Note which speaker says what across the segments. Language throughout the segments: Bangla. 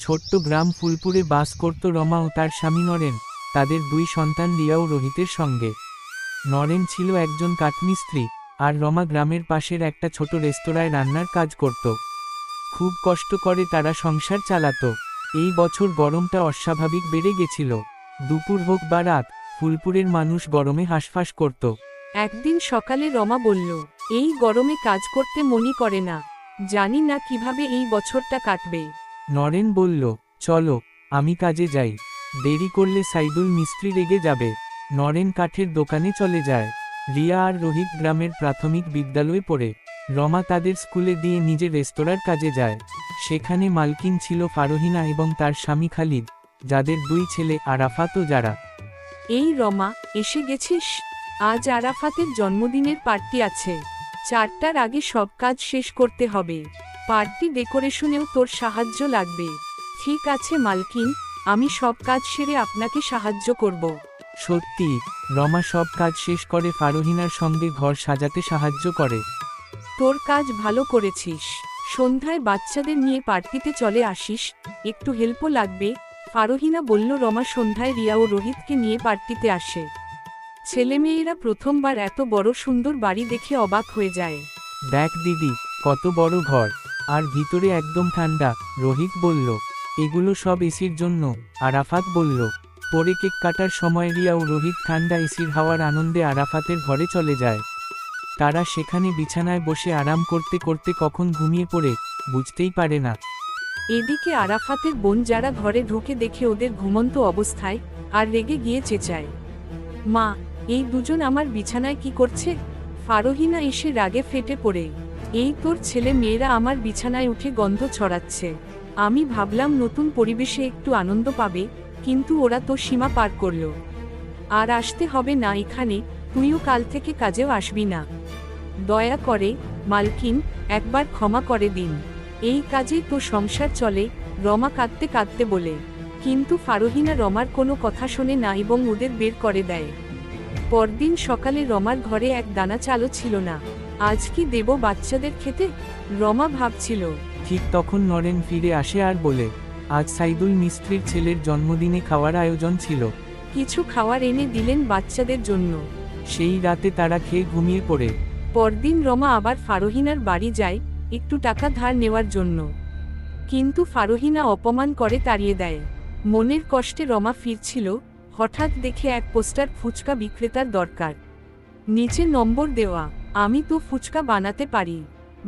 Speaker 1: ছোট্ট গ্রাম ফুলপুরে বাস করত রমা ও তার স্বামী নরেন, তাদের দুই সন্তান রিয়া ও রোহিতের সঙ্গে। নরেন ছিল একজন কাঠমিস্ত্রি, আর রমা গ্রামের পাশের একটা ছোট রেস্তোরাঁয় রান্নার কাজ করত। খুব কষ্ট করে তারা সংসার চালাতো। এই বছর গরমটা অস্বাভাবিক বেড়ে গেছিল। দুপুর হোক বা রাত, ফুলপুরের মানুষ গরমে হাঁসফাঁস করত।
Speaker 2: একদিন সকালে রমা বলল, এই গরমে কাজ করতে মনই করে না, জানি না কিভাবে এই বছরটা কাটবে।
Speaker 1: নরেন বলল, চলো আমি কাজে যাই, দেরি করলে সাইদুল মিস্ত্রি রেগে যাবে। নরেন কাঠের দোকানে চলে যায়। রিয়া আর রোহিত গ্রামের প্রাথমিক বিদ্যালয়ে পড়ে। রমা তাদের স্কুলে দিয়ে নিজে রেস্তোরাঁর কাজে যায়। সেখানে মালকিন ছিল ফারহিনা এবং তার স্বামী খালিদ, যাদের দুই ছেলে আরাফাত ও যারা।
Speaker 2: এই রমা, এসে গেছিস? আজ আরাফাতের জন্মদিনের পার্টি আছে। 4টার আগে সব কাজ শেষ করতে হবে। পার্টি ডেকোরেশনেও তোর সাহায্য লাগবে। ঠিক আছে মালকিন, আমি সব কাজ সেরে আপনাকে সাহায্য করব।
Speaker 1: সত্যি, রমা সব কাজ শেষ করে ফারহিনার সঙ্গে ঘর সাজাতে সাহায্য করে।
Speaker 2: তোর কাজ ভালো করেছিস। সন্ধ্যায় বাচ্চাদের নিয়ে পার্টিতে চলে আসিস, একটু হেল্পও লাগবে। ফারহিনা বলল। রমা সন্ধ্যায় রিয়া ও রোহিতকে নিয়ে পার্টিতে আসে। ছেলেমেয়েরা প্রথমবার এত বড় সুন্দর বাড়ি দেখে অবাক হয়ে যায়।
Speaker 1: দেখ দিদি, কত বড় ঘর, আর ভিতরে একদম ঠান্ডা, রোহিত বলল। এগুলো সব এসির জন্য, আরাফাত বলল। পরে কেক কাটার সময় রিয়া ও রোহিত ঠান্ডা এসির হাওয়ার আনন্দে আরাফাতের ঘরে চলে যায়। তারা সেখানে বিছানায় বসে আরাম করতে করতে কখন ঘুমিয়ে পড়ে বুঝতেই পারে না।
Speaker 2: এদিকে আরাফাতের বোন যারা ঘরে ঢুকে দেখে ওদের ঘুমন্ত অবস্থায়, আর রেগে গিয়ে চেঁচায়, মা, এই দুজন আমার বিছানায় কি করছে? ফারহিনা এসে রাগে ফেটে পড়ে, এই তোর ছেলে মেয়েরা আমার বিছানায় উঠে গন্ধ ছড়াচ্ছে। আমি ভাবলাম নতুন পরিবেশে একটু আনন্দ পাবে, কিন্তু ওরা তো সীমা পার করল। আর আসতে হবে না এখানে, তুইও কাল থেকে কাজেও আসবি না। দয়া করে মালকিন, একবার ক্ষমা করে দিন, এই কাজেই তো সংসার চলে, রমা কাঁদতে কাঁদতে বলে। কিন্তু ফারহিনা রমার কোনো কথা শোনে না এবং ওদের বের করে দেয়। পরদিন সকালে রমার ঘরে এক দানা চালও ছিল না। আজ কি দেব বাচ্চাদের খেতে, রমা ভাবছিল।
Speaker 1: ঠিক তখন নরেন ফিরে আসে আর বলে, আজ সাইদুল মিস্ত্রির ছেলের জন্মদিনে খাওয়ার আয়োজন ছিল।
Speaker 2: কিছু খাওয়ার এনে দিলেন বাচ্চাদের জন্য।
Speaker 1: সেই রাতে তারা খেয়ে ঘুমিয়ে পড়ে।
Speaker 2: পরদিন রমা আবার ফারহিনার বাড়ি যায়, একটু টাকা ধার নেওয়ার জন্য। কিন্তু ফারহিনা অপমান করে তাড়িয়ে দেয়। মনের কষ্টে রমা ফিরছিল, হঠাৎ দেখে এক পোস্টার, ফুচকা বিক্রেতার দরকার, নিচে নম্বর দেওয়া, আমি তো ফুচকা বানাতে পারি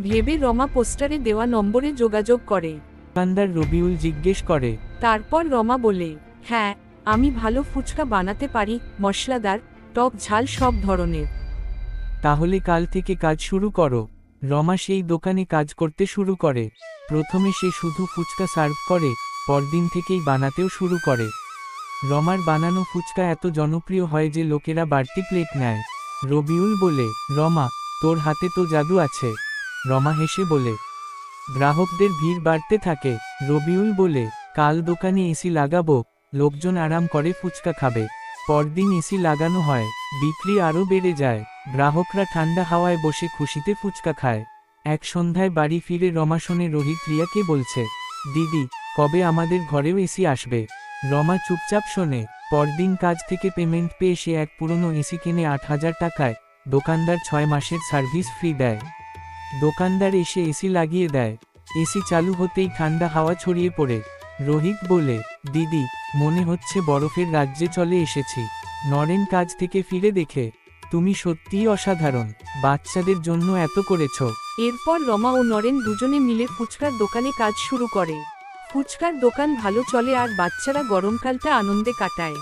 Speaker 2: ভেবে রমা পোস্টারে দেওয়া নম্বরে যোগাযোগ করে।
Speaker 1: দোকানদার রবিউল জিজ্ঞেস করে,
Speaker 2: তারপর রমা বলে, হ্যাঁ, আমি ভালো ফুচকা বানাতে পারি, মশলাদার, টক ঝাল সব ধরনের।
Speaker 1: তাহলে কাল থেকে কাজ শুরু করো। রমা সেই দোকানে কাজ করতে শুরু করে। প্রথমে সে শুধু ফুচকা সার্ভ করে, পরদিন থেকেই বানাতেও শুরু করে। রমার বানানো ফুচকা এত জনপ্রিয় হয় যে লোকেরা বাড়তি প্লেট নেয়। রবিউল বলে, রমা, তোর হাতে তো জাদু আছে। রমা হেসে বলে, গ্রাহকদের ভিড় বাড়তে থাকে। রবিউল বলে, কাল দোকানে এসি লাগাবো, লোকজন আরাম করে ফুচকা খাবে। পরদিন এসি লাগানো হয়, বিক্রি আরও বেড়ে যায়। গ্রাহকরা ঠান্ডা হাওয়ায় বসে খুশিতে ফুচকা খায়। এক সন্ধ্যায় বাড়ি ফিরে রমা শোনে রোহিত রিয়াকে বলছে, দিদি, কবে আমাদের ঘরেও এসি আসবে? রমা চুপচাপ শোনে। পরদিন কাজ থেকে পেমেন্ট পেয়ে সে এক পুরনো এসি কিনে 8,000 টাকায়। দোকানদার 6 মাসের সার্ভিস ফ্রি দেয়। দোকানদার এসে এসি লাগিয়ে দেয়। এসি চালু হতেই ঠান্ডা হাওয়া ছড়িয়ে পড়ে। রোহিত বলে, দিদি, মনে হচ্ছে বরফের রাজ্যে চলে এসেছি। নরেন কাজ থেকে ফিরে দেখে, তুমি সত্যিই অসাধারণ, বাচ্চাদের জন্য এত করেছ।
Speaker 2: এরপর রমা ও নরেন দুজনে মিলে ফুচকার দোকানে কাজ শুরু করে। ফুচকার দোকান ভালো চলে আর বাচ্চারা গরমকালটা আনন্দে কাটায়।